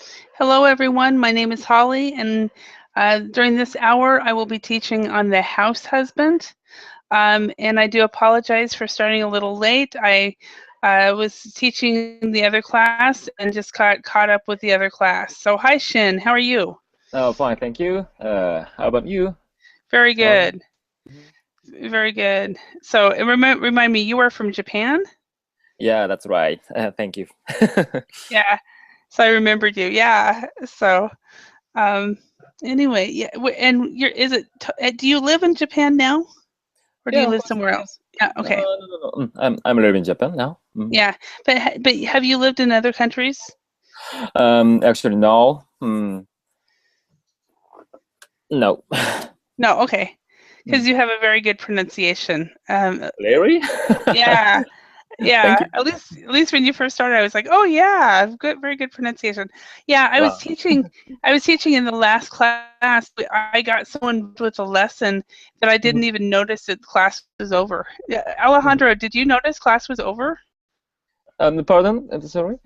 Hello, everyone. My name is Holly, and during this hour, I will be teaching on the house husband. And I do apologize for starting a little late. I was teaching the other class and just got caught up with the other class. So, hi, Shin. How are you? Oh, fine, thank you. How about you? Very Sorry. good. Mhm. Very good. So, remind me, you are from Japan? Yeah, that's right. Thank you. Yeah. So I remembered you. Yeah. So, um, anyway, yeah. And is it? Do you live in Japan now, or do Yeah, you of live course. somewhere else? Yeah. No, Okay. no, no, no. I'm living in Japan now. Yeah, but have you lived in other countries? Actually, no. No. No, okay, Mm. because you have a very good pronunciation. Larry? Yeah, Thank yeah. you. At least when you first started, I was like, oh yeah, good, very good pronunciation. Yeah, I was Wow. teaching. I was teaching in the last class. I got so involved with a lesson that I didn't Mhm, even notice that class was over. Yeah, mhm. Alejandro, did you notice class was over? Pardon? Sorry.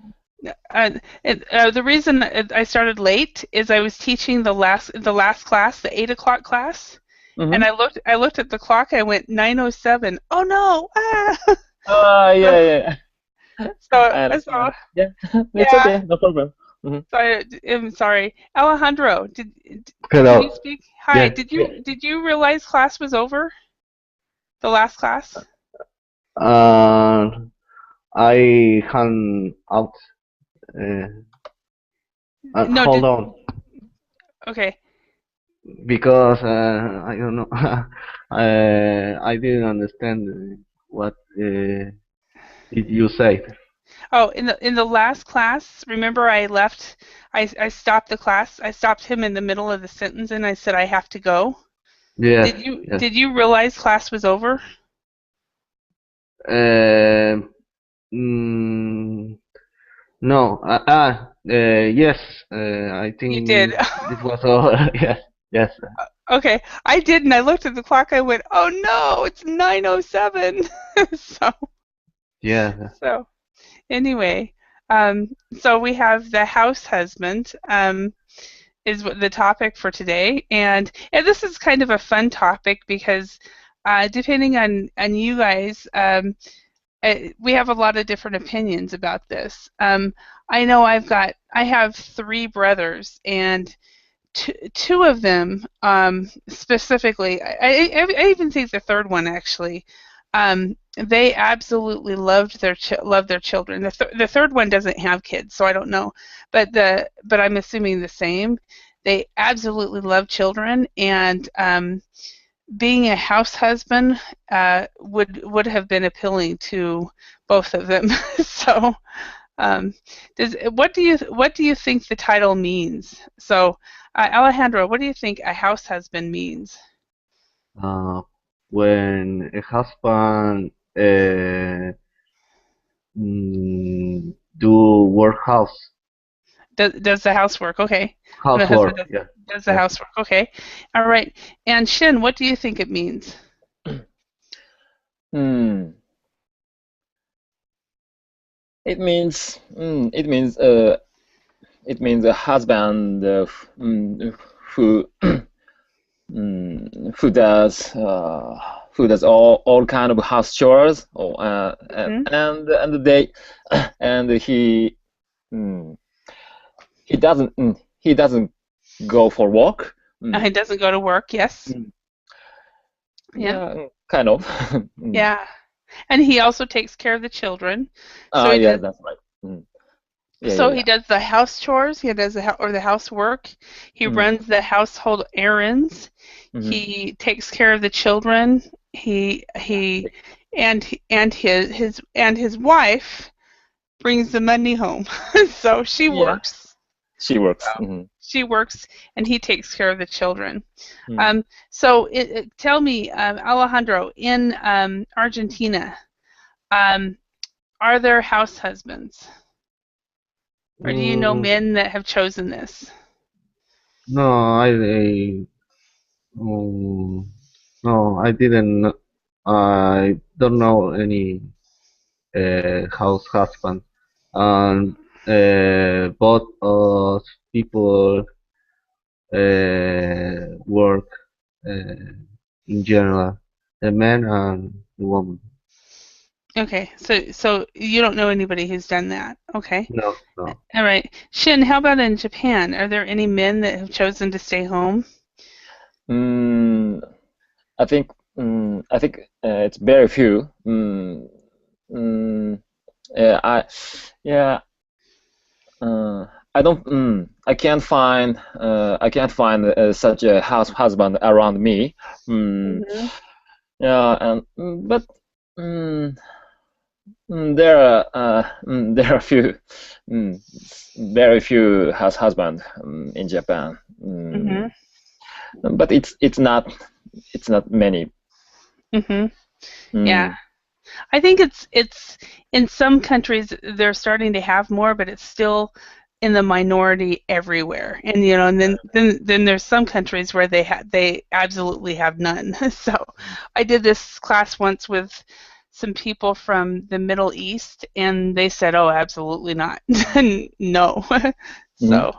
Uh, the reason I started late is I was teaching the last class, the 8 o'clock class, and Mm-hmm. I looked at the clock. I went 9:07. Oh no! Ah! So Yeah, yeah. so I so understand. Yeah, it's yeah. okay. No problem. Hmm. So I'm sorry, Alejandro. Can you Hello. speak? Hi. Yes. Did you realize class was over? The last class? Uh, I hang out. Uh, No. Hold on, Okay. because I don't know. I didn't understand what did you say. Oh, in the last class, remember I left. I stopped the class. I stopped him in the middle of the sentence, and I said I have to go. Yes. Did Yes. did you realize class was over? Um mm, no. Yes. I You did. think this was all. Yes. Yes. Okay, I did, and I looked at the clock. I went, "Oh no, it's 9:07." so Yeah. so anyway, so we have the house husband. Is what the topic for today, and this is kind of a fun topic because depending on you guys, we have a lot of different opinions about this. I know I have three brothers, and two of them specifically, I even think the third one actually, they absolutely loved their children. The third one doesn't have kids, so I don't know, but I'm assuming the same. They absolutely love children, and being a house husband would have been appealing to both of them. so, um, what do you think the title means? So, Alejandro, what do you think a house husband means? Uh, when a husband do workhouse Does the housework? Okay, when the husband housework. does the Yes. housework. Okay, all right. And Shin, what do you think it means? Hmm. It means a husband who who does all kind of house chores, Hmm. and they and mm, he doesn't go for walk. He doesn't go to work. Yes. Mm. Yeah. Yeah, kind of. Mm. Yeah. And he also takes care of the children. So Ah, he yeah, does. that's right. Yeah, yeah, So he yeah. does the house chores. He does the housework. He Mm. runs the household errands. Hmm. He takes care of the children. He and his wife brings the money home. so she Yeah, works. she works. Hmm. She works, and he takes care of the children. Mm. So tell me, Alejandro, in Argentina, um, are there house husbands, or do you know Mm, men that have chosen this? no, um, no, I didn't. I don't know any house husband. both of people work in general, the man and the woman. Okay, so you don't know anybody who's done that. Okay. No, no. All right. Shin, how about in Japan? Are there any men that have chosen to stay home? Mm, I think it's very few. Mm, I yeah. I don't. I can't find such a husband around me. Mm, Hmm. yeah, and but mm, there are there are few, mm, very few husband in Japan. Hmm. But it's not many. Hmm. Yeah. Mm, I think it's in some countries they're starting to have more, but it's still in the minority everywhere. And and then there's some countries where they absolutely have none. So I did this class once with some people from the Middle East, and they said, "Oh, absolutely not, no." mhm. So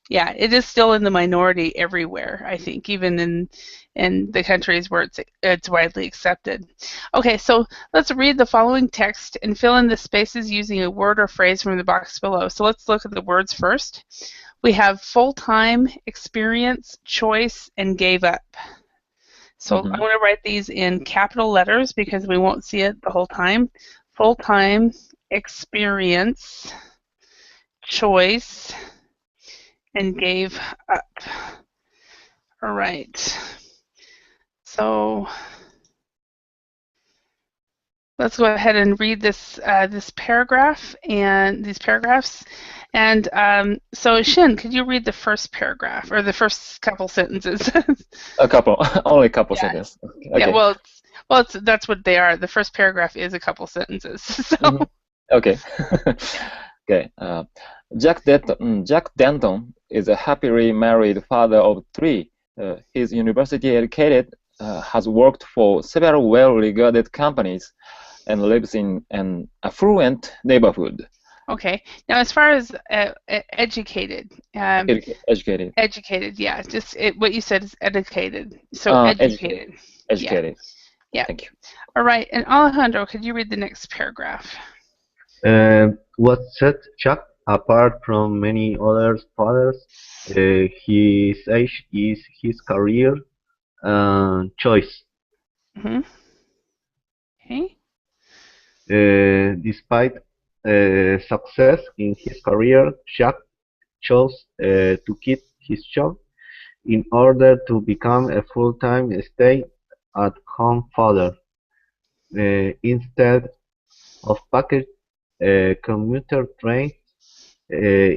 yeah, it is still in the minority everywhere, I think, even in the countries where it's widely accepted. Okay, so let's read the following text and fill in the spaces using a word or phrase from the box below. So let's look at the words first. We have full-time, experience, choice, and gave up. So I'm Mhm. going to write these in capital letters because we won't see it the whole time. Full-time, experience, choice, and gave up. All right. So let's go ahead and read this paragraph and these paragraphs. And so Shin, could you read the first paragraph or the first couple sentences? A couple, only a couple Yeah. sentences. Yeah. Okay. That's what they are. The first paragraph is a couple sentences. So Mhm. Okay. yeah. Okay. Jack Denton is a happily married father of three. He's university educated, has worked for several well-regarded companies, and lives in an affluent neighborhood. Okay. Now, as far as educated, Educated. educated, yeah, just what you said is educated. So Educated. educated. Yeah. Educated. Yeah. Thank you. All right. And Alejandro, could you read the next paragraph? What set Chuck apart from many other fathers, his age is his career and choice. Hmm. Okay. Despite success in his career, Chuck chose to keep his job in order to become a full-time stay-at-home father. Instead of packed commuter trains,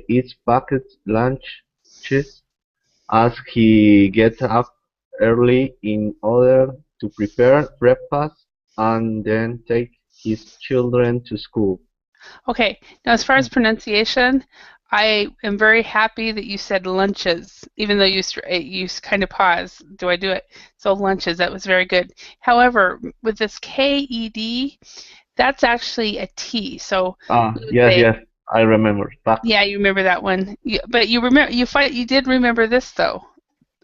eats packed lunches as he gets up early in order to prepare breakfast and then take his children to school. Okay. Now, as far as pronunciation, I am very happy that you said lunches, even though you kind of paused. Do I do it? So lunches. That was very good. However, with this KED, that's actually a T. So Ah, we would yes, say, yes, I remember. But yeah, you remember that one. But you did remember this though.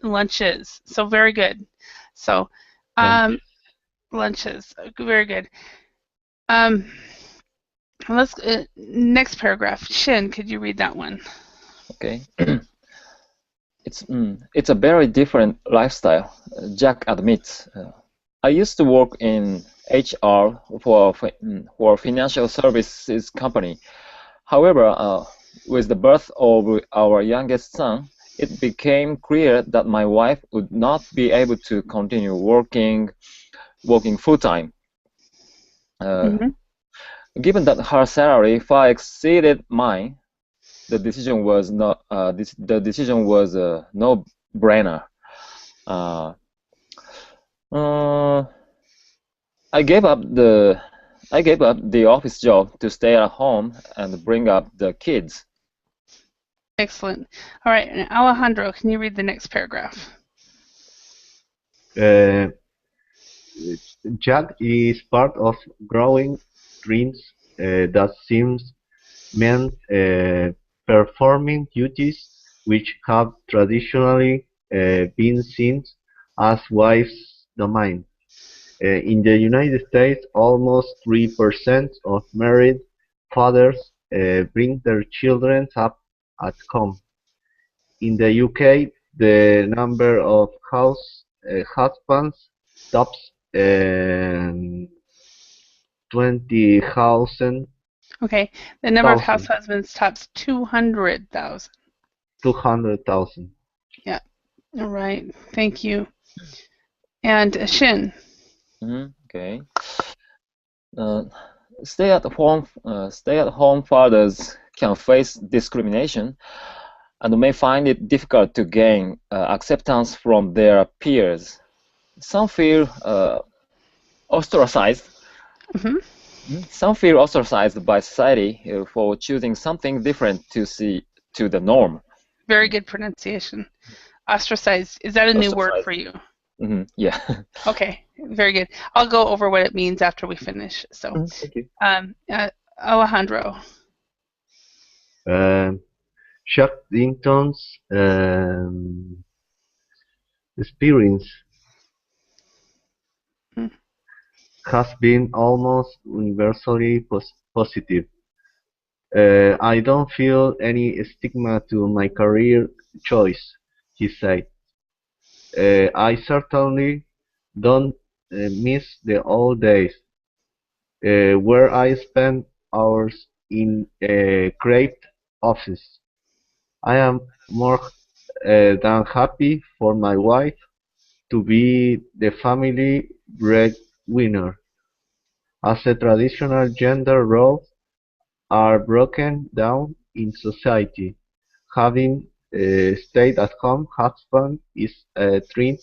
Lunches. So very good. So, um, lunch. lunches. Very good. Um, let's next paragraph. Shin, could you read that one? Okay. It's a very different lifestyle, Jack admits. I used to work in HR for a financial services company. However, with the birth of our youngest son, it became clear that my wife would not be able to continue working full time. Uh, Hmm. Given that her salary far exceeded mine, the decision was not the decision was a no-brainer. Uh, uh, I gave up the office job to stay at home and bring up the kids. Excellent. All right, and Alejandro, can you read the next paragraph? Uh, Jack is part of growing dreams that seems meant performing duties which have traditionally been seen as wives' domain. In the United States, almost 3% of married fathers bring their children up at home. In the UK, the number of husbands tops 20,000, Okay, the number of house husbands tops 200,000. 200,000. Yeah. All right. Thank you. And Shin. Okay. Uh, stay-at-home fathers can face discrimination and may find it difficult to gain acceptance from their peers. Some feel ostracized. Some feel ostracized by society for choosing something different to the norm. Very good pronunciation. Ostracized. Is that a new word for you? Yeah. Okay, very good. I'll go over what it means after we finish. So, thank you. Alejandro. Shackleton's experience has been almost universally positive. I don't feel any stigma to my career choice, he said. I certainly don't miss the old days where I spent hours in a cramped office. I am more than happy for my wife to be the family breadwinner, as the traditional gender roles are broken down in society. Having a stay-at-home husband is a trait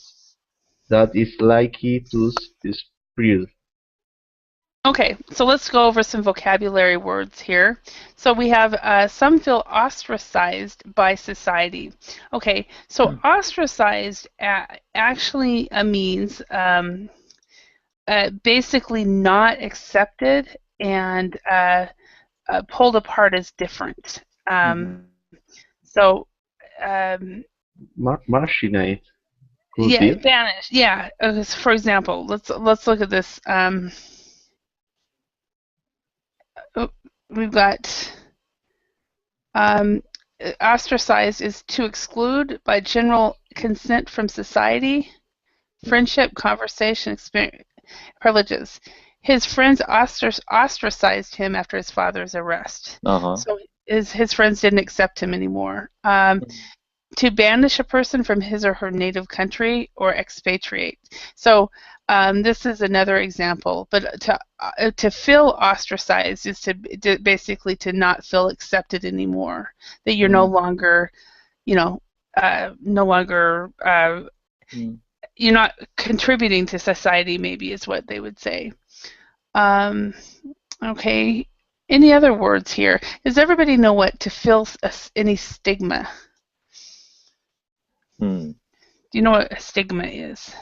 that is likely to spread. Okay, so let's go over some vocabulary words here. So we have some feel ostracized by society. Okay, so ostracized actually means basically not accepted and pulled apart as different. So Marginate. yeah, banished. Yeah. For example, let's look at this. We've got ostracized is to exclude by general consent from society, friendship, conversation, experience, privileges. His friends ostracized him after his father's arrest. So his friends didn't accept him anymore. To banish a person from his or her native country or expatriate. So this is another example. But to feel ostracized is to basically to not feel accepted anymore. That you're no longer, no longer, you're not contributing to society. Maybe is what they would say. Okay. Any other words here? Does everybody know what to feel any stigma? Do you know what a stigma is?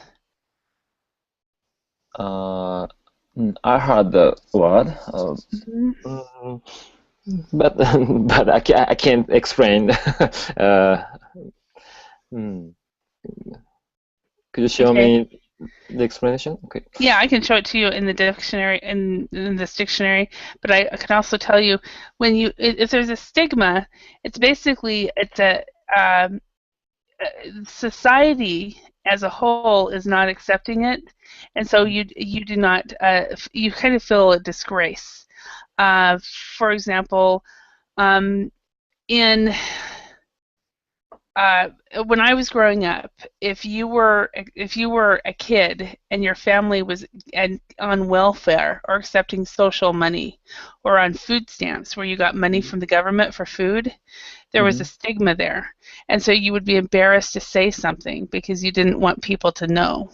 I heard the word, but I can't explain. Could you show me the explanation? Okay. Yeah, I can show it to you in the dictionary, in this dictionary. But I can also tell you if there's a stigma, it's basically a society as a whole is not accepting it, and so you do not you kind of feel a disgrace. For example, when I was growing up, if you were a kid and your family was on welfare or accepting social money or on food stamps where you got money from the government for food, there was a stigma there, and so you would be embarrassed to say something because you didn't want people to know.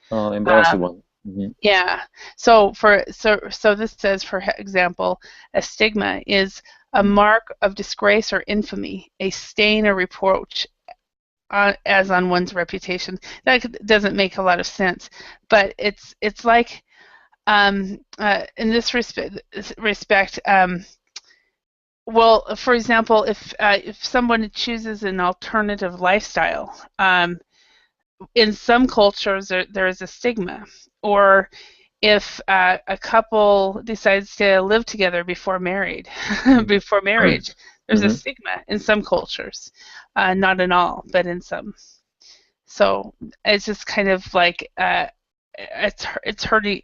Embarrassing one. Yeah. So this says, for example, a stigma is a mark of disgrace or infamy, a stain or reproach as on one's reputation. That doesn't make a lot of sense, but it's like in this respect Well, for example, if someone chooses an alternative lifestyle, in some cultures there is a stigma, or if a couple decides to live together before married, before marriage, there's a Mm-hmm. stigma in some cultures, not in all, but in some. So it's just kind of like it's hurting.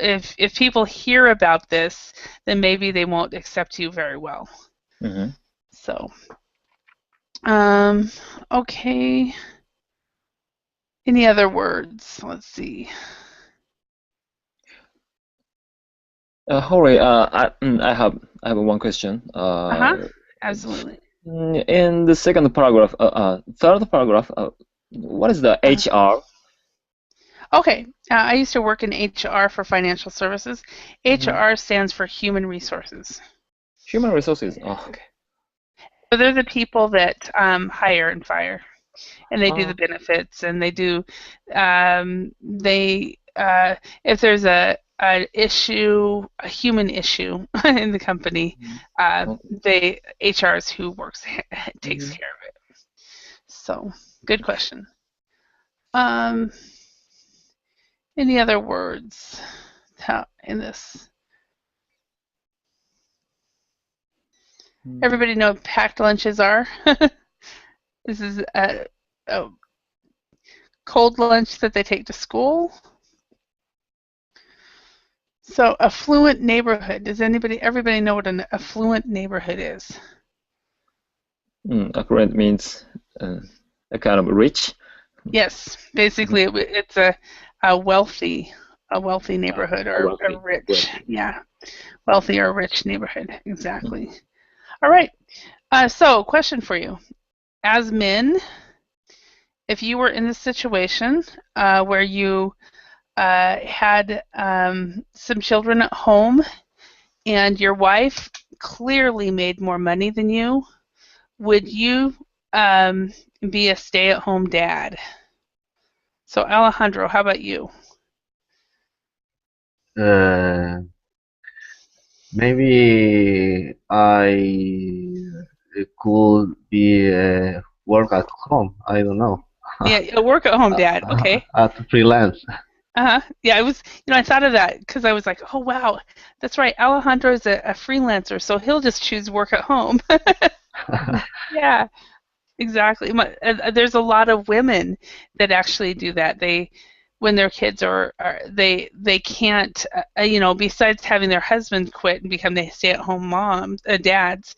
If people hear about this, then maybe they won't accept you very well. Mm-hmm. So, okay. Any other words? Let's see. Jorge, I have one question. Uh-huh. Absolutely. In the second paragraph, third paragraph, what is the HR? Okay. I used to work in HR for financial services. Mhm. HR stands for human resources. Human resources. Oh, okay. So they're the people that hire and fire, and they do the Oh, benefits, and they do they if there's an issue, a human issue in the company, okay. they HR is who takes Mhm. care of it. So, good question. Um, any other words in this? Mm. Everybody know what packed lunches are? This is a cold lunch that they take to school. So, affluent neighborhood. Everybody know what an affluent neighborhood is? Affluent means uh, a kind of rich. Yes, Mhm. basically it's a wealthy neighborhood, or a Wealthy. rich, Wealthy. yeah, wealthy or rich neighborhood. Mhm. Exactly. All right. So, question for you. As men, if you were in this situation where you had some children at home and your wife clearly made more money than you, would you um, be a stay-at-home dad? So, Alejandro, how about you? Uh, Maybe I could be work at home. I don't know. Yeah, a work-at-home dad. Okay. At freelance. Uh-huh. Yeah, I thought of that because I was like, oh, wow, that's right. Alejandro is a freelancer, so he'll just choose work at home. Yeah, exactly. There's a lot of women that actually do that. When their kids they can't, besides having their husband quit and become the stay-at-home moms, dads,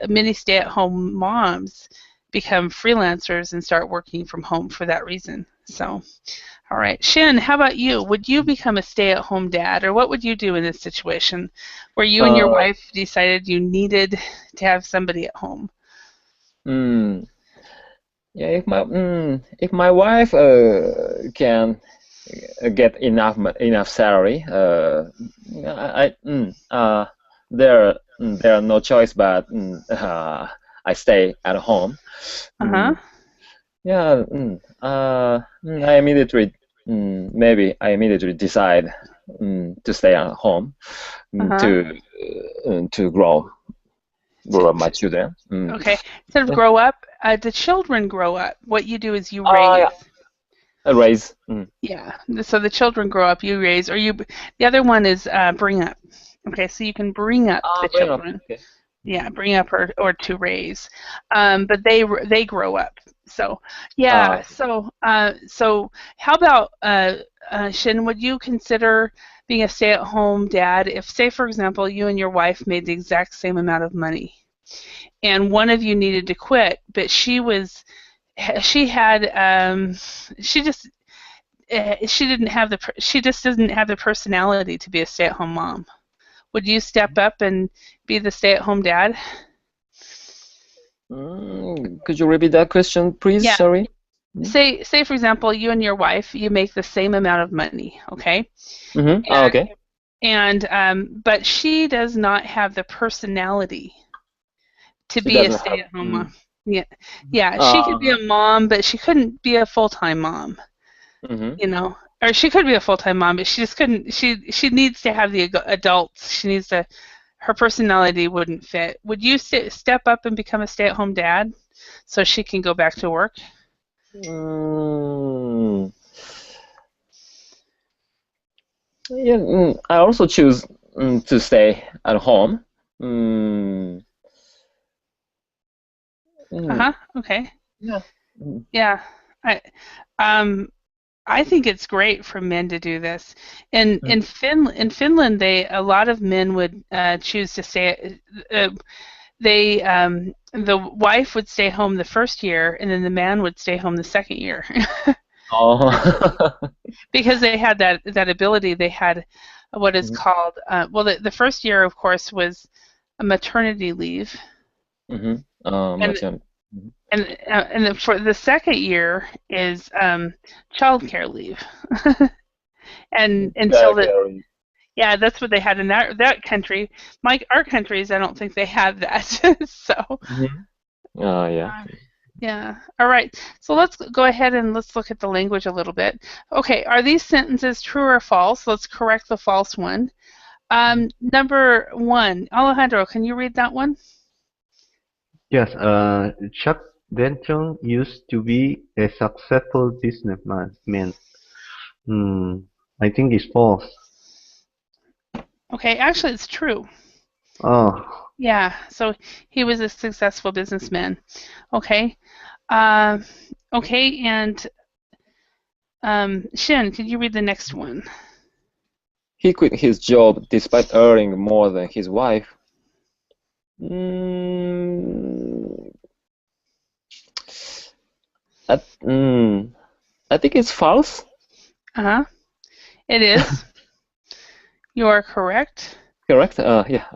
many stay-at-home moms become freelancers and start working from home for that reason. So, all right, Shin, how about you? Would you become a stay-at-home dad, or what would you do in this situation where you and your Uh, wife decided you needed to have somebody at home? mm, yeah, if my wife can get enough salary, there are no choice but I stay at home. Uh-huh. Mm, yeah, maybe I immediately decide to stay at home mm, Uh-huh. to to grow up my children. Okay. Instead of Yeah. grow up, the children grow up. What you do is you Yeah, raise. a raise. Yeah. So the children grow up, you raise, or you. The other one is bring up. Okay, so you can bring up the Bring up. children. Okay. Yeah, bring up or to raise. But they grow up. So yeah. Okay. So how about Shin? Would you consider being a stay-at-home dad if, say, for example, you and your wife made the exact same amount of money, and one of you needed to quit, but she had she just doesn't have the personality to be a stay-at-home mom. Would you step up and be the stay-at-home dad? Could you repeat that question, please? Yeah. Sorry. Mm-hmm. Say for example, you and your wife, you make the same amount of money, okay? And Okay. but she does not have the personality to She be a doesn't have. stay-at-home mom. Yeah. Yeah, she could be Uh, a mom, but she couldn't be a full-time mom, mm-hmm. you know. Or she could be a full-time mom, but she just couldn't she needs to have the adults. She needs to her personality wouldn't fit. Would you step up and become a stay-at-home dad so she can go back to work? Mm, yeah, I also choose to stay at home. Mm, mm, Okay. yeah. Mm, Yeah. I um I think it's great for men to do this. In Finland, a lot of men would choose to stay. The wife would stay home the first year, and then the man would stay home the second year, oh. because they had that ability. They had what is called the first year, of course, was a maternity leave, Mm-hmm. and Maternity. for the second year is childcare leave, and until the Very. yeah, that's what they had in that country. Our countries, I don't think they have that. So, Mm-hmm. Yeah. uh, yeah. All right. So let's go ahead and let's look at the language a little bit. Okay, are these sentences true or false? Let's correct the false one. Number one, Alejandro, can you read that one? Yes, Chuck Denton used to be a successful businessman. Hmm, I think it's false. Okay, actually, it's true. Oh, Yeah. So he was a successful businessman. Okay. Um, okay, and Shin, could you read the next one? He quit his job despite earning more than his wife. Mm, I, I think it's false. Uh-huh. It is. You are correct. Correct? Yeah.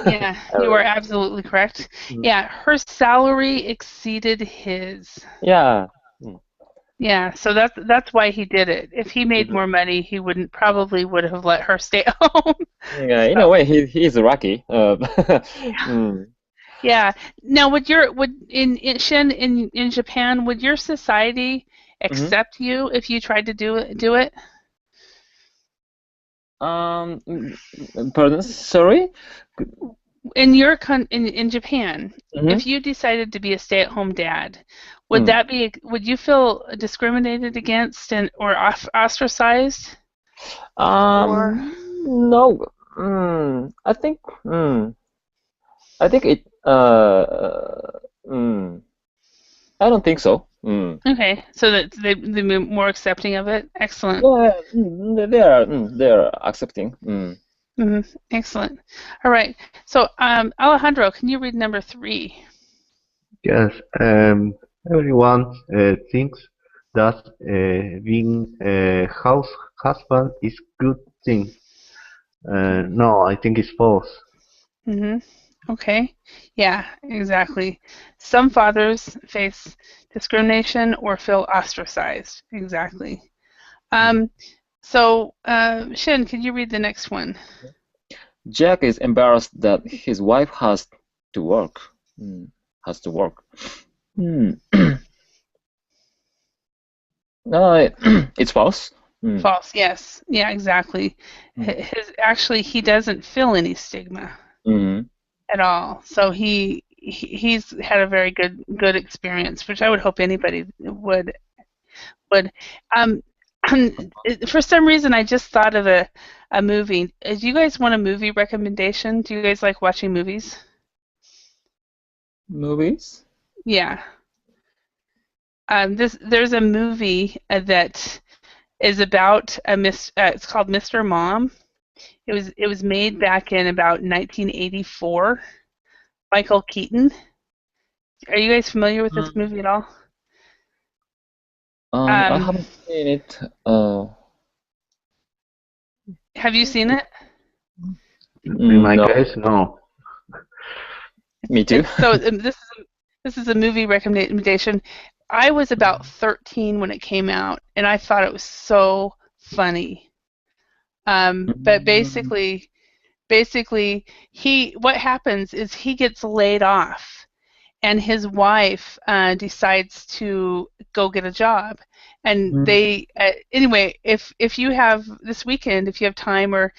Yeah, you are absolutely correct. Yeah, her salary exceeded his. Yeah. Yeah, so that's why he did it. If he made more money, he probably would have let her stay at home. Yeah, in So, a way, he's lucky. Mm. yeah. Now, would in Shin in Japan, would your society Mhm. accept you if you tried to do it? Pardon, sorry? In Japan, Mhm. if you decided to be a stay-at-home dad, Mm. would you feel discriminated against or ostracized? Or No. I think it. I don't think so. okay, so that they be more accepting of it. Excellent. Yeah, they are accepting. Excellent. All right. So, Alejandro, can you read number 3? yes. Everyone thinks that being a house husband is good thing. No, I think it's false. Mm-hmm. Okay. Yeah, exactly. Some fathers face discrimination or feel ostracized. Exactly. So, Shin, can you read the next one? Jack is embarrassed that his wife has to work. Has to work. Mm. No, it's false. False. Yes. Yeah, exactly. Mm. Actually, he doesn't feel any stigma Mhm. at all. So he's had a very good experience, which I would hope anybody would. Um, for some reason, I just thought of a movie. Do you guys want a movie recommendation? Do you guys like watching movies? Movies? Yeah. There's a movie that is about it's called Mr. Mom. It was made back in about 1984. Michael Keaton. Are you guys familiar with this movie at all? I Um, haven't seen it. have you seen it? In my No, case, no. me too. This is a movie recommendation. I was about 13 when it came out, and I thought it was so funny. But basically, what happens is he gets laid off, and his wife decides to go get a job. And they anyway, if you have this weekend, if you have time or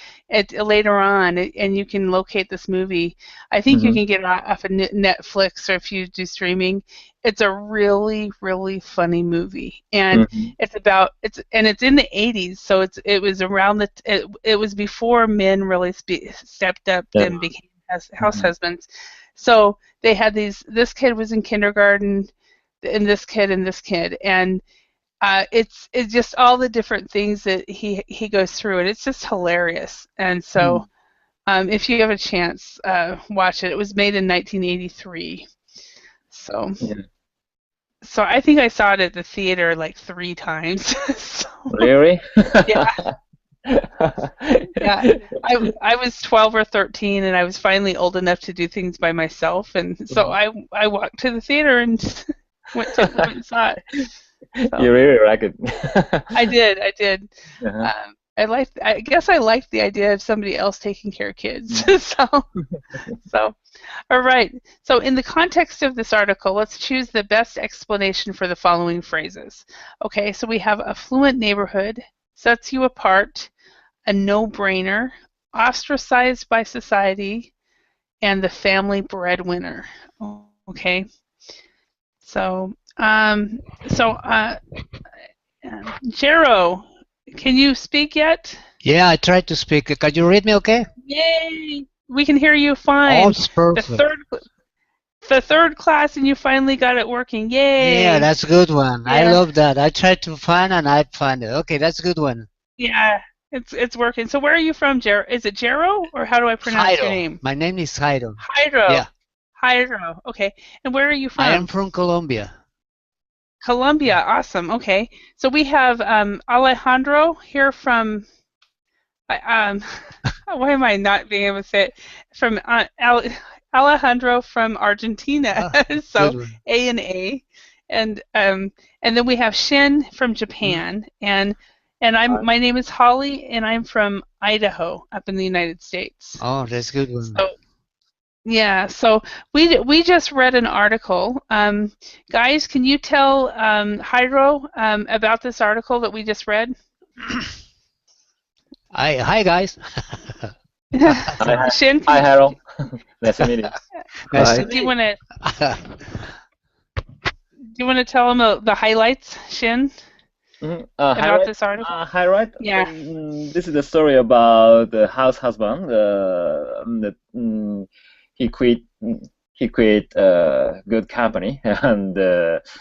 later on, and you can locate this movie, I think you can get it off of Netflix, or if you do streaming. It's a really, really funny movie, and it's in the 80s, so it was around it was before men really stepped up and became house husbands. So they had this kid was in kindergarten, and this kid, and it's just all the different things that he goes through, and it's just hilarious. And so if you have a chance, watch it. It was made in 1983. So so I think I saw it at the theater like 3 times. So, Really? yeah. Yeah, I was 12 or 13, and I was finally old enough to do things by myself, and so I walked to the theater and went and saw it. So, You really like it. I did. I guess I liked the idea of somebody else taking care of kids. So all right. So in the context of this article, let's choose the best explanation for the following phrases. Okay, so we have affluent neighborhood, sets you apart, a no-brainer, ostracized by society, and the family breadwinner. Okay. So Jero, can you speak yet? Yeah, I tried to speak. Can you read me okay? Yay! We can hear you fine. Oh, it's perfect. The third class, and you finally got it working. Yay! Yeah, that's a good one. Yeah. I love that. I tried to find and I found it. Okay, that's a good one. Yeah, it's working. So where are you from, Jero? Is it Jero, or how do I pronounce your name? My name is Jairo. Jairo. Yeah. Jairo. Okay. And where are you from? I am from Colombia. Colombia. Awesome. Okay. So we have Alejandro here from. Why am I not being able to say it? From Alejandro from Argentina. So A and A, and then we have Shin from Japan, and my name is Holly, and I'm from Idaho, up in the United States. Oh, that's a good one. So, yeah, so we just read an article. Guys, can you tell Jairo about this article that we just read? Hi guys. Shin, Hi, Harold. Nice to meet you. do you want to tell them the highlights, Shin, about this article? Highlight? Yeah. This is the story about the house husband. He quit a good company, and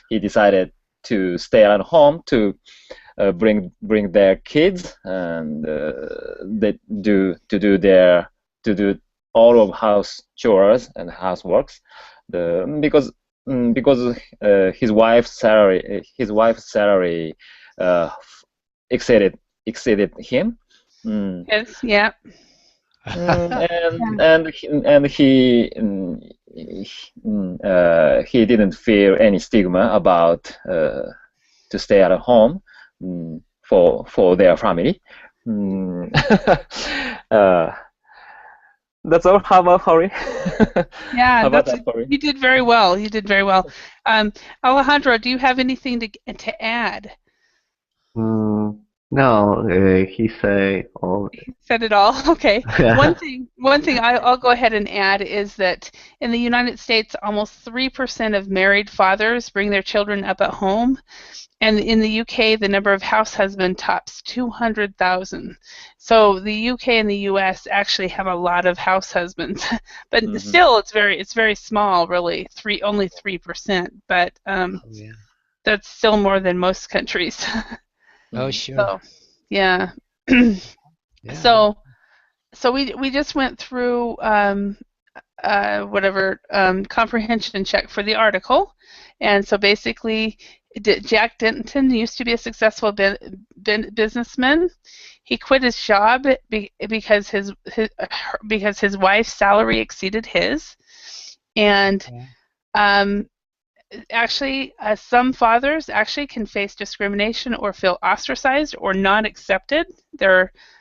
he decided to stay at home to bring their kids, and they do all of house chores and houseworks. Because his wife's salary exceeded him. Yes. Yeah. And he didn't feel any stigma about to stay at home for their family. That's all. How about Hori? Yeah, you did very well. Alejandro, do you have anything to add? No, he said all. He said it all. Okay. One thing I'll go ahead and add is that in the United States, almost 3% of married fathers bring their children up at home, and in the UK, the number of house husbands tops 200,000. So the UK and the US actually have a lot of house husbands, but still, it's very small, really. Only 3%, but that's still more than most countries. Oh, sure. So, yeah. Yeah. So we just went through comprehension check for the article, and so basically, Jack Denton used to be a successful businessman. He quit his job because his wife's salary exceeded his, and actually, some fathers actually can face discrimination or feel ostracized or not accepted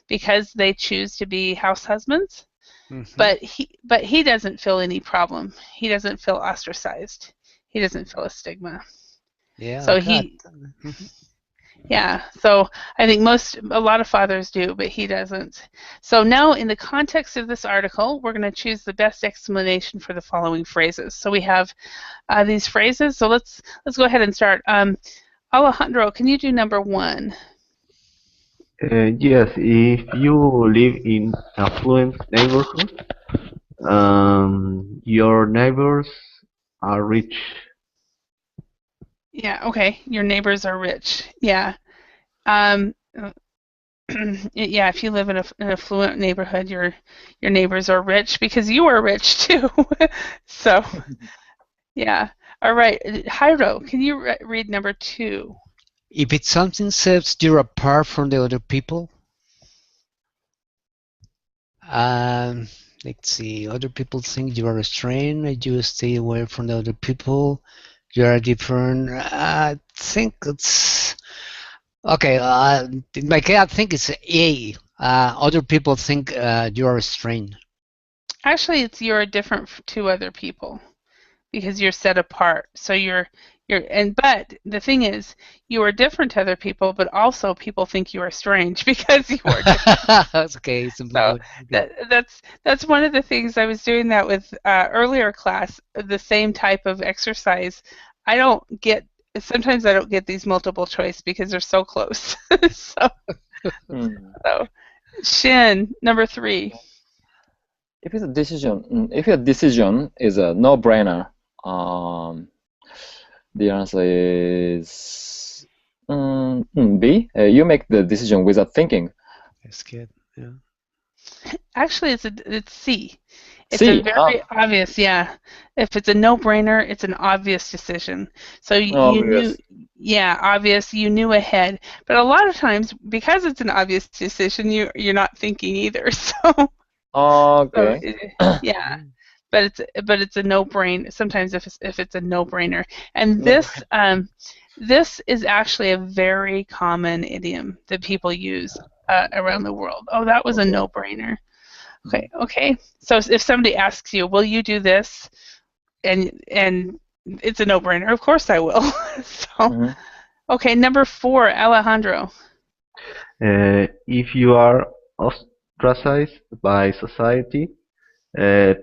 because they choose to be house husbands. but he doesn't feel any problem. He doesn't feel ostracized. He doesn't feel a stigma. Yeah, So okay. yeah, so I think a lot of fathers do, but he doesn't. So now in the context of this article, we're going to choose the best explanation for the following phrases. So we have these phrases. So let's go ahead and start. Alejandro, can you do number 1? Yes, if you live in affluent neighborhood, your neighbors are rich. Yeah, okay. Your neighbors are rich. Yeah. Yeah, if you live in an affluent neighborhood, your neighbors are rich because you are rich too. So, yeah. All right. Jairo, can you read number 2? If it's something sets you apart from the other people, let's see, other people think you are strange, you stay away from the other people, you are different. I think it's okay. In my case, I think it's A. Other people think you are strange. Actually, it's you're different to other people because you're set apart. So but the thing is, you are different to other people, but also people think you are strange because you are different. That's okay. So that's one of the things I was doing that with earlier class, the same type of exercise. Sometimes I don't get these multiple choice because they're so close. so Shin, number 3. If your decision is a no-brainer, the answer is B. You make the decision without thinking. That's good. Yeah. Actually, it's C. It's C. a very obvious, yeah. If it's a no-brainer, it's an obvious decision. So you knew, yeah, obvious. You knew ahead. But a lot of times, because it's an obvious decision, you're not thinking either. So. Okay. So, yeah. But it's a no-brainer. Sometimes if it's a no-brainer, and this is actually a very common idiom that people use around the world. Oh, that was a no-brainer. Okay. So if somebody asks you, "Will you do this?" and it's a no-brainer, of course I will. So, okay, number 4, Alejandro. If you are ostracized by society,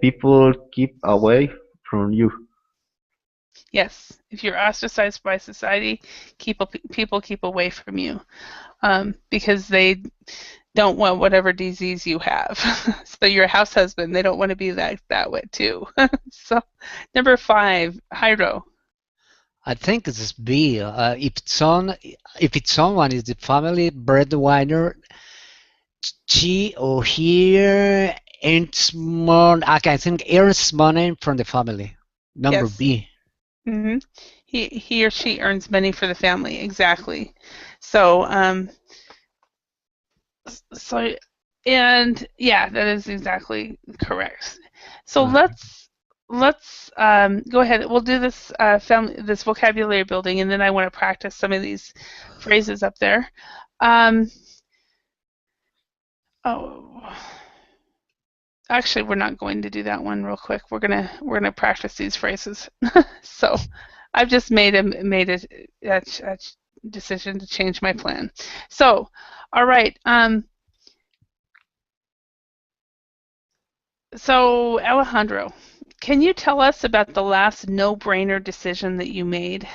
people keep away from you. Yes, if you're ostracized by society, people keep away from you because they don't want whatever disease you have. So your house husband, they don't want to be that way too. So number 5, Jairo. I think it's B. If someone is the family breadwinner, she or he earns more. I think earns money from the family. Number Yes. B. Mm-hmm. He or she earns money for the family. Exactly. So and yeah, that is exactly correct. So let's go ahead. We'll do this this vocabulary building, and then I want to practice some of these phrases up there. Actually, we're not going to do that one real quick. We're gonna practice these phrases. So I've just made a decision to change my plan. So, all right. So Alejandro, can you tell us about the last no-brainer decision that you made?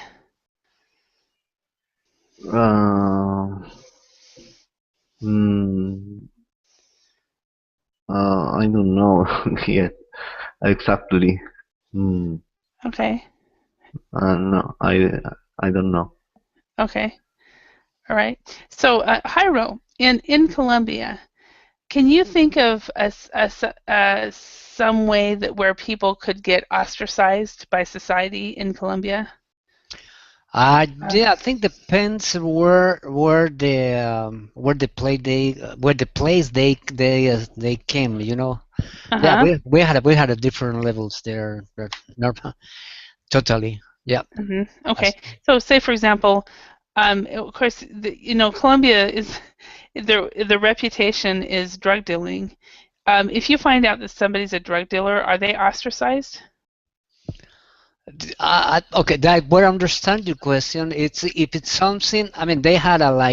I don't know yet exactly. Okay. No, I don't know. Okay. All right. So Jairo, in Colombia, can you think of some way that where people could get ostracized by society in Colombia? Yeah, I think depends where the place they came. You know. Uh-huh. Yeah, we had a different levels there. But normal, totally. Yeah. Mm-hmm. Okay. So say for example, of course, Colombia is the reputation is drug dealing. if you find out that somebody's a drug dealer, are they ostracized? Okay, that where I understand your question. It's if it's something. I mean, they had a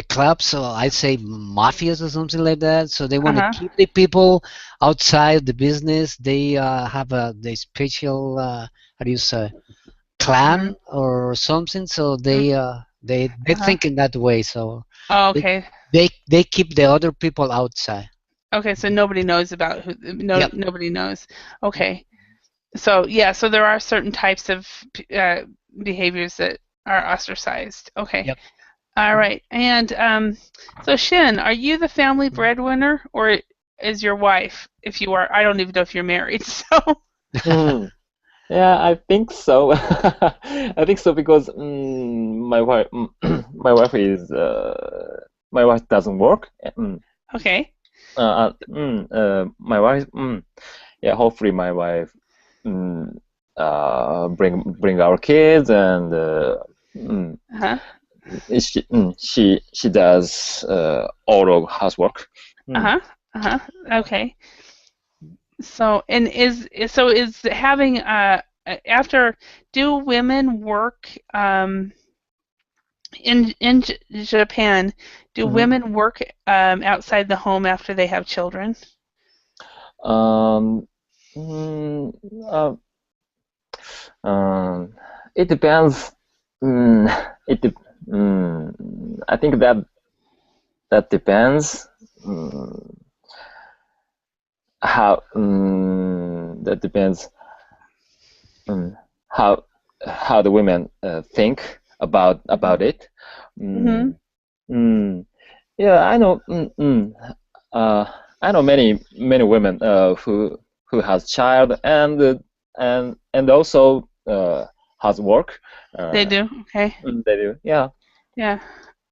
club, so I say mafias or something like that. So they want to Uh-huh. keep the people outside the business. They have the special how do you say Mhm. clan or something. So they Uh-huh. think in that way. So Oh, they okay. they keep the other people outside. Okay, so nobody knows about who. Yep. Nobody knows. Okay. So yeah, so there are certain types of uh, behaviors that are ostracized. Okay. Yep. All right. And so Shin, are you the family breadwinner, or is your wife? If you are, I don't even know if you're married. So Mm, yeah, I think so. I think so because my wife doesn't work. okay. My wife. Yeah, hopefully my wife bring our kids and Uh-huh. she does all of housework. Uh-huh. Uh-huh. Okay. So and is having after do women work in Japan, do Mhm. women work outside the home after they have children? Um, mm, uh, um, it depends. Mm, it de I think that depends. Mm, how that depends um, how how the women think about it. Mm-hmm. Mm, mm, yeah, I know. Uh, I know many women who has child and also has work. They Uh, do. Okay. they do. Yeah. Yeah.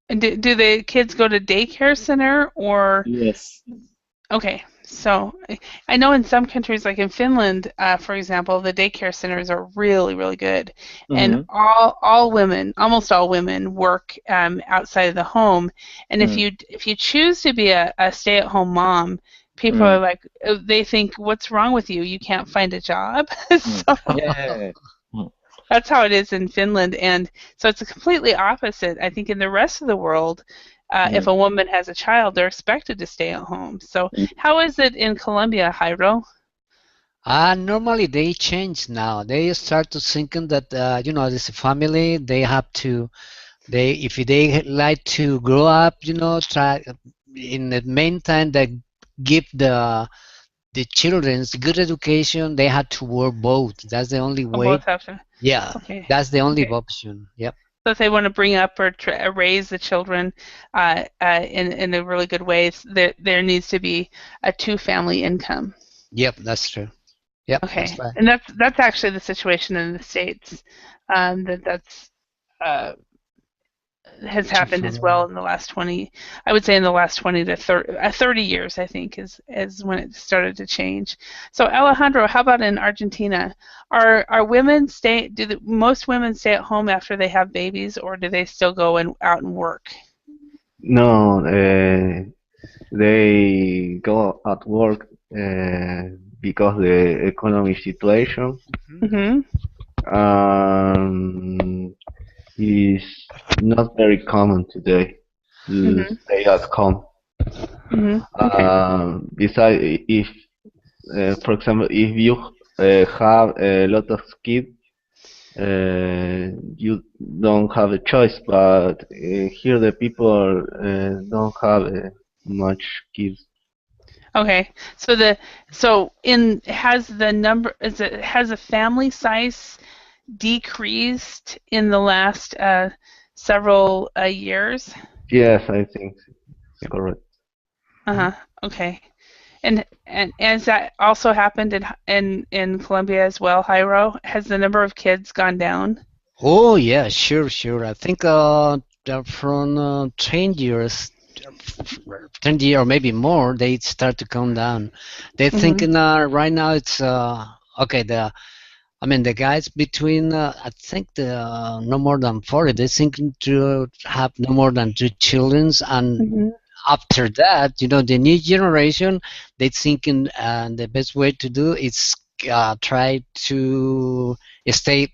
And do the kids go to daycare center or Yes. okay? So I know in some countries, like in Finland, for example, the daycare centers are really, really good, and Mm-hmm. all women, almost all women, work outside of the home. And Mm, if you choose to be a stay-at-home mom, people are mm, like they think, "What's wrong with you? You can't find a job." mm. So Yeah. Mm, that's how it is in Finland, and so it's completely opposite. I think in the rest of the world, if mm. a woman has a child, they're expected to stay at home. So how is it in Colombia, Jairo? Normally they change now. They start to thinking that this family they have to they if they like to grow up, try in the meantime they give the children's good education. They had to work both. That's the only Oh, way. both have to. Yeah, Okay. that's the only Okay. option. Yep. So if they want to bring up or raise the children in a really good way, there needs to be a two-family income. Yep, that's true. Yep, that's Okay, right. and that's actually the situation in the states. That's uh, has Two happened as well family. in the last 20, I would say in the last 20 to 30 years, I think is when it started to change. So Alejandro, how about in Argentina? Are women most women stay at home after they have babies, or do they still go out and work? No, they go at work because the economic situation Mm-hmm. um, is not very common today to Mm-hmm. stay at home. Mm-hmm. Okay. Besides, if for example, if you have a lot of kids, you don't have a choice. But here, the people don't have much kids. Okay. So in has the number is it has the family size decreased in the last several years? Yes, I think correct. Uh-huh. Okay. And has that also happened in Colombia as well, Jairo? Has the number of kids gone down? Oh yeah, sure, sure. I think from 10 years, 10 year or maybe more, they start to come down. They're Mm-hmm. thinking right now it's okay. I mean the guys between I think the no more than 40. They're thinking to have no more than two children, and Mm-hmm. after that, the new generation, they thinking the best way to do is try to stay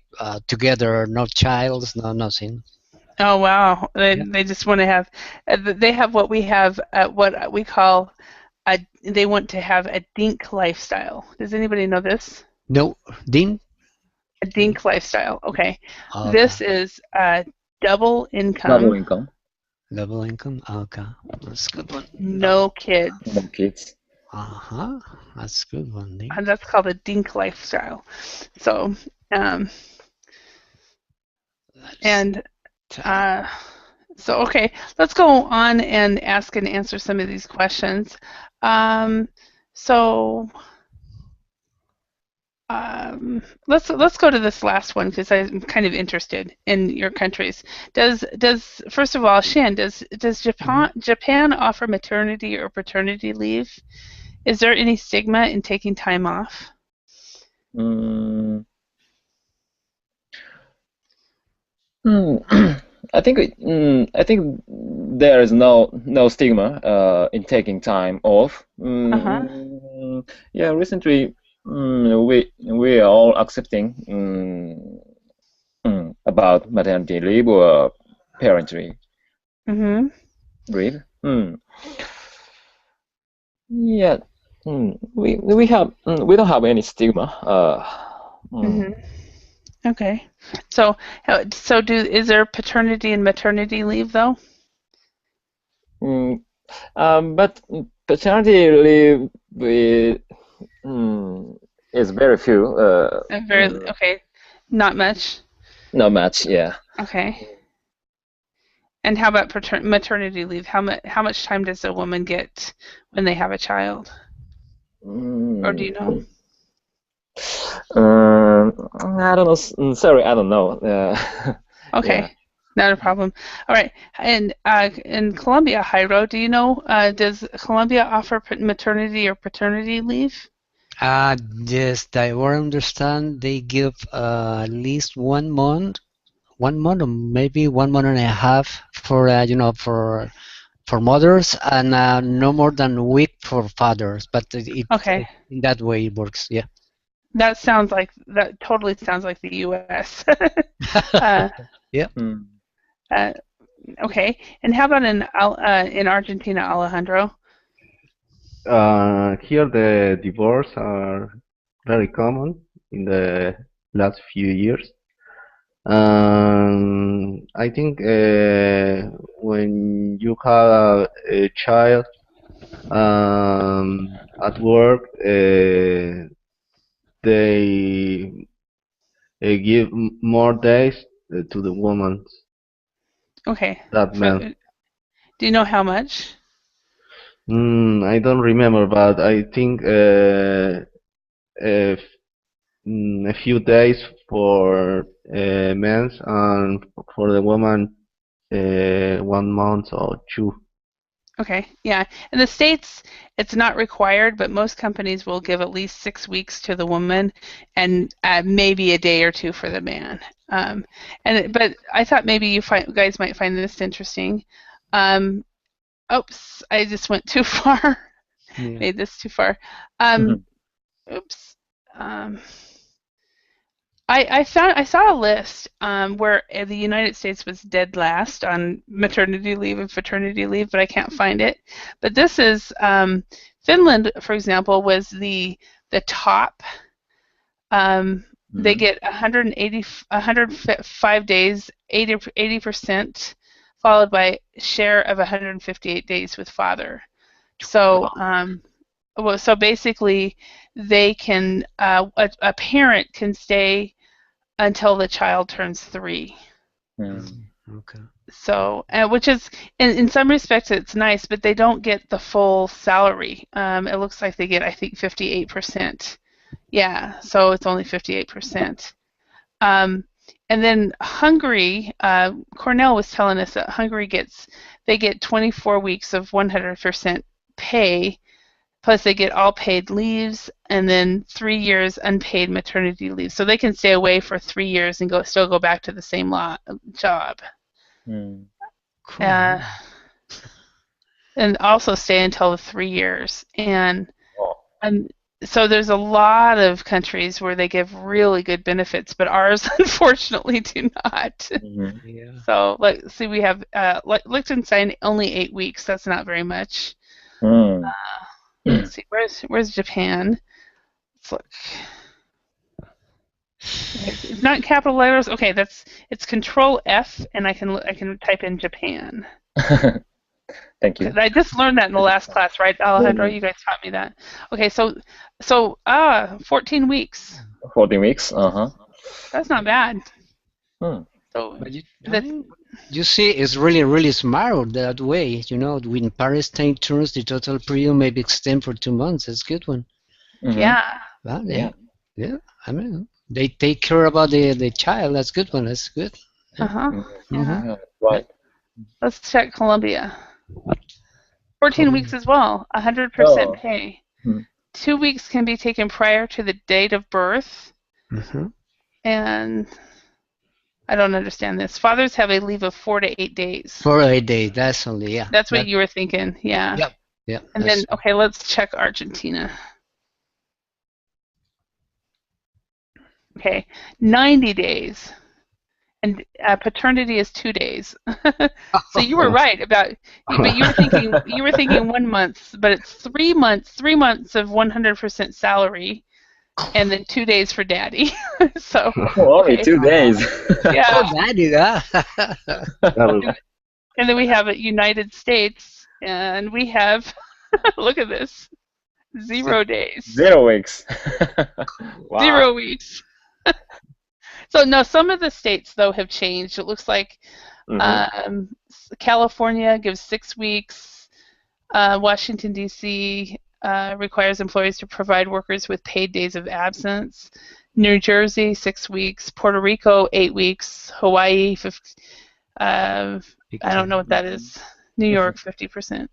together, no childs, no nothing. Oh wow, Yeah. they just want to have, they have what we have, what we call they want to have a dink lifestyle. Does anybody know this? No, Dean? A dink lifestyle. Okay. Okay. This is double Double income, income, Double income? Okay. That's a good one. no kids. no kids. Uh-huh. That's a good one, Dean. And that's called a dink lifestyle. So, and so okay, let's go on and ask and answer some of these questions. So let's go to this last one because I'm kind of interested in your countries. Does first of all, Shan, does Japan offer maternity or paternity leave? Is there any stigma in taking time off? Mm, mm, I think there is no stigma in taking time off. Yeah, recently we are all accepting about maternity leave or parental Mm-hmm. leave. Yeah, we don't have any stigma. Mm-hmm. Okay. So is there paternity and maternity leave though? But paternity leave is very few. Okay, not much. Not much, yeah. Okay. And how about maternity leave? How much time does a woman get when they have a child? Or do you know? I don't know. Sorry, I don't know. Okay, yeah. not a problem. All right. And in Colombia, Jairo, do you know, does Colombia offer maternity or paternity leave? Yes, I will understand they give at least 1 month, 1 month or maybe 1 month and a half for for mothers, and no more than a week for fathers. But Okay. in that way it works. Yeah. That totally sounds like the U.S. Yeah. Okay. And how about in Argentina, Alejandro? Here the divorce are very common in the last few years. I think when you have a child at work, they give more days to the woman Okay. that man. Do you know how much? I don't remember, but I think a few days for men and for the woman 1 month or two. Okay, yeah. In the States, it's not required, but most companies will give at least 6 weeks to the woman and maybe a day or two for the man. But I thought maybe you guys might find this interesting. Oops, I just went too far. Yeah. Made this too far. Oops. I saw a list where the United States was dead last on maternity leave and paternity leave, but I can't find it. But this is Finland, for example, was the top. They get 105 days, 80%, followed by share of 158 days with father. So so basically, they can a parent can stay until the child turns 3. Okay. So, which is in some respects it's nice, but they don't get the full salary. It looks like they get, I think, 58%. Yeah, so it's only 58%. And then Hungary, Cornell was telling us that Hungary they get 24 weeks of 100% pay. Plus, they get all paid leaves, and then 3 years unpaid maternity leave. So they can stay away for 3 years and still go back to the same job. Cool. and also stay until the 3 years. And Oh. so there's a lot of countries where they give really good benefits, but ours unfortunately do not. Mhm. Yeah. So let's see, we have Liechtenstein only 8 weeks. That's not very much. Mm. Let's see, where's Japan? Let's look. It's not capital letters. Okay, it's Control F, and I can type in Japan. Thank you. I just learned that in the last class, right, Alejandro? Mhm. You guys taught me that. Okay, so 14 weeks. 14 weeks. Uh-huh. That's not bad. Hmm. So But that's, you see, it's really, really smart that way. You know, when Paris take turns, the total period maybe extend for 2 months. That's a good one. Mhm. yeah. Well, Yeah. yeah. I mean, they take care about the child. That's a good one. That's good. Uh-huh. Mhm. Yeah. Yeah, right. Let's check Colombia. 14 weeks as well. 100% Oh. pay. Hmm. 2 weeks can be taken prior to the date of birth, Mm-hmm. and I don't understand this. Fathers have a leave of 4 to 8 days. 4 or 8 days. That's only, yeah. That's what you were thinking, yeah. Yep. Yeah. And then, okay, let's check Argentina. Okay, 90 days. And paternity is 2 days. So you were right about, but you were thinking 1 month, but it's 3 months, 3 months of 100% salary, and then 2 days for daddy. So Only 2 days. yeah, Oh, daddy, yeah. and then we have it United States, and we have look at this, 0 days, 0 weeks. Wow. 0 weeks. So no, some of the states though have changed. It looks like Mhm. California gives 6 weeks. Washington D.C. Requires employees to provide workers with paid days of absence. New Jersey 6 weeks. Puerto Rico 8 weeks. Hawaii 50. I don't know what that is. New York 50%.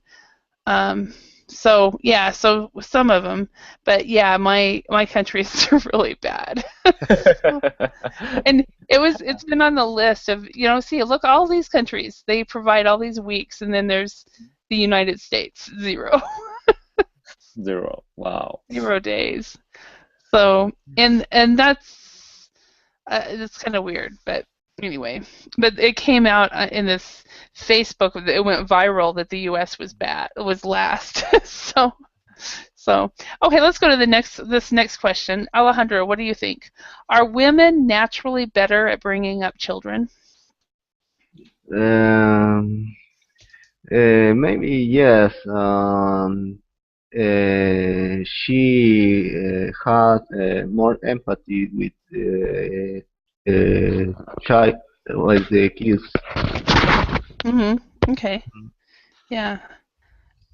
So yeah, so some of them, but yeah, my countries are really bad. And it's been on the list of, see, look, all these countries, they provide all these weeks, and then there's the United States, 0. 0. Wow. 0 days. So and that's kind of weird, but anyway, but it came out in this Facebook. It went viral that the U.S. was last. so okay, let's go to this next question. Alejandro, what do you think? Are women naturally better at bringing up children? Maybe yes. She had more empathy with child, like the kids. Okay. Yeah.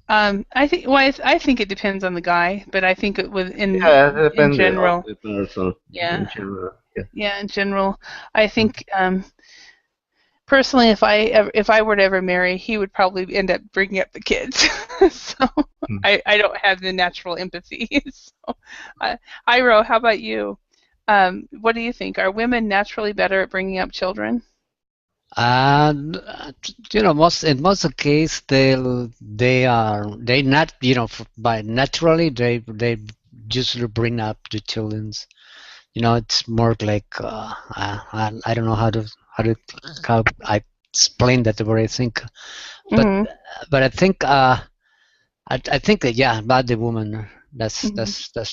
I think I think it depends on the guy, but I think it was in Depends general. on the person. Yeah. In general, yeah. Yeah, in general, I think personally, if I were to ever marry, he would probably end up bringing up the kids. So I don't have the natural empathy. So, Iro, how about you? What do you think? Are women naturally better at bringing up children? And most of the case they not by naturally they usually bring up the childrens. It's more like I don't know how I explain that the way I think, but I think I think that yeah, about the woman that's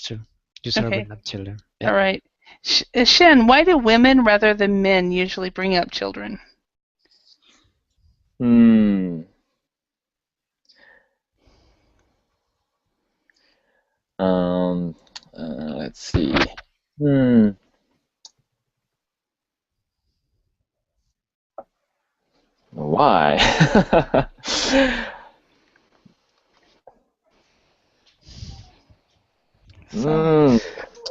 true. Usually Okay. bring up children. Yeah. All right. Shen, why do women rather than men usually bring up children? Let's see. Why?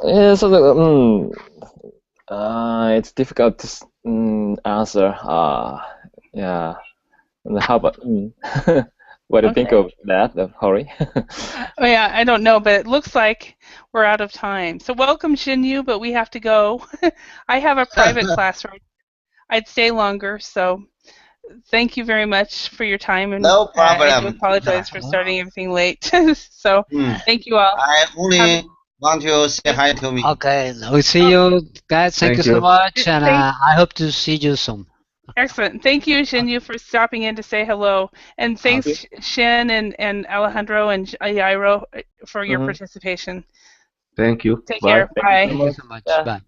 Yeah, so it's difficult to answer. Yeah. How about what do you think of that, Hori? Oh yeah, I don't know, but it looks like we're out of time. So welcome, Shinyu, but we have to go. I have a private class right. I'd stay longer, so thank you very much for your time, and No I do problem. apologize for starting everything late. So thank you all. I only want to say hi to me. Okay, we see you guys. Thank you so much, and I hope to see you soon. Excellent. Thank you, Shinyu, for stopping in to say hello. And thanks, Shin and Alejandro and Jairo, for your participation. Thank you. Take Bye. care. Bye. Thank you so much. Thank you so much. Yeah. Bye.